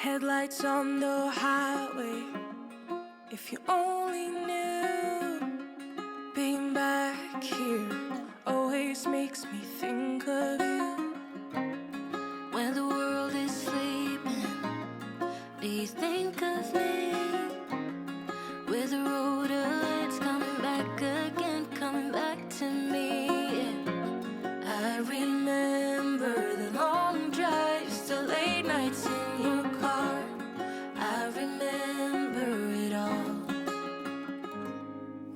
Headlights on the highway. If you only knew, being back here always makes me think of you. When the world is sleeping, do you think of me? With the road ahead's coming back again, coming back to me. I remember the long drives, the late nights in your car. I remember it all.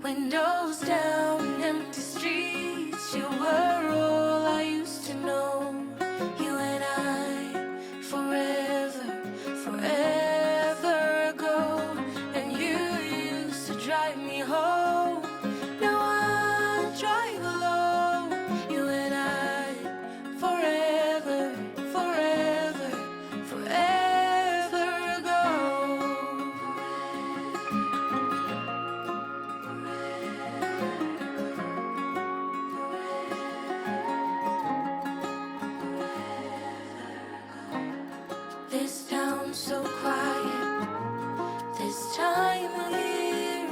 Windows down, empty streets, you were all I used to know. You and I, forever, forever ago. And you used to drive me home. Now I drive alone. You and I, forever, forever, forever ago. This town's so quiet, this time of year.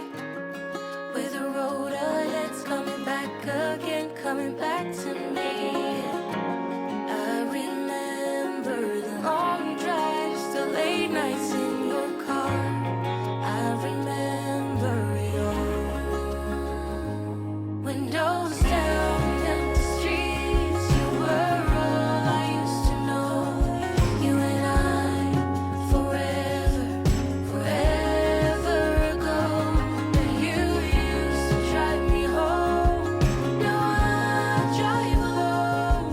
With the road ahead's coming back again, coming back to me. I remember the long drives, the late nights in your car. I remember it all. Windows down, empty streets, you were all I used to know. You and I, forever, forever ago. And you used to drive me home. Now I drive alone.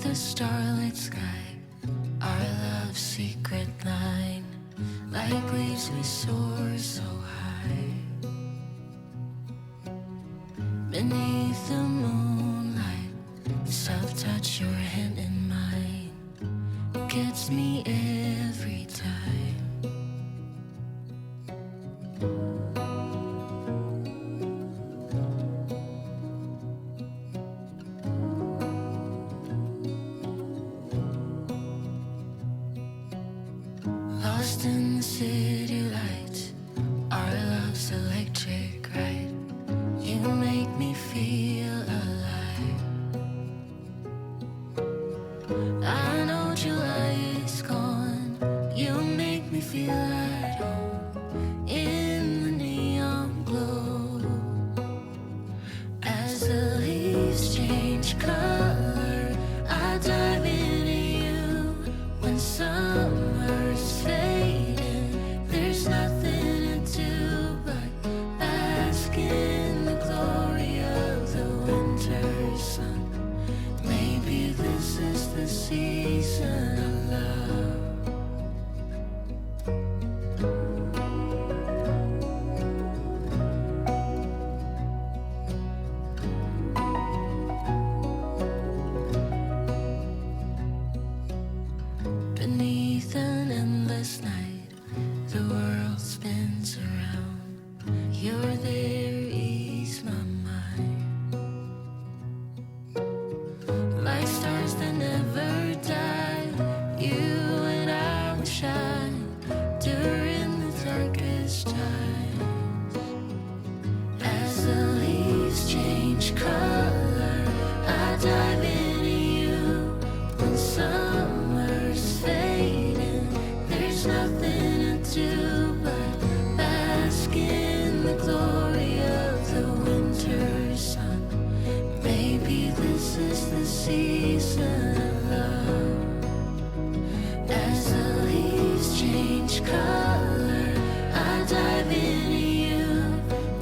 the starlit sky, our love's secret line, like leaves we soar so high. Beneath the moonlight, the soft touch your hand in mine gets me every time. Lost in the city lights, our love's electric ride. You make me feel alive. I know July is gone. You make me feel at home in the neon glow. As the leaves change color, I dive into you. When summer's fading, there's nothing to do but bask in the glory of the winter sun. Maybe this is the season of love. Beneath an endless night, the world spins around. You're there, ease my mind. Like stars that never die, you and I will shine during the darkest times. As the leaves change color, I dive into you. When summer's fading, there's nothing to do but bask in the glory of the winter sun. Maybe this is the season of love. As the leaves change color, I dive into you.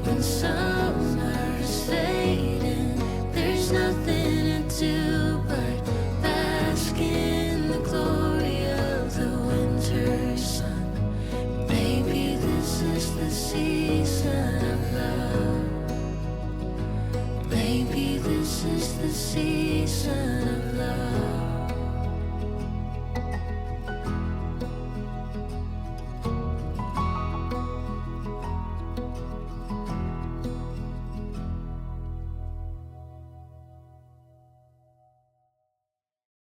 When summer's fading, there's nothing to do but bask in the glory of the winter sun. Maybe this is the season of love. Maybe this is the season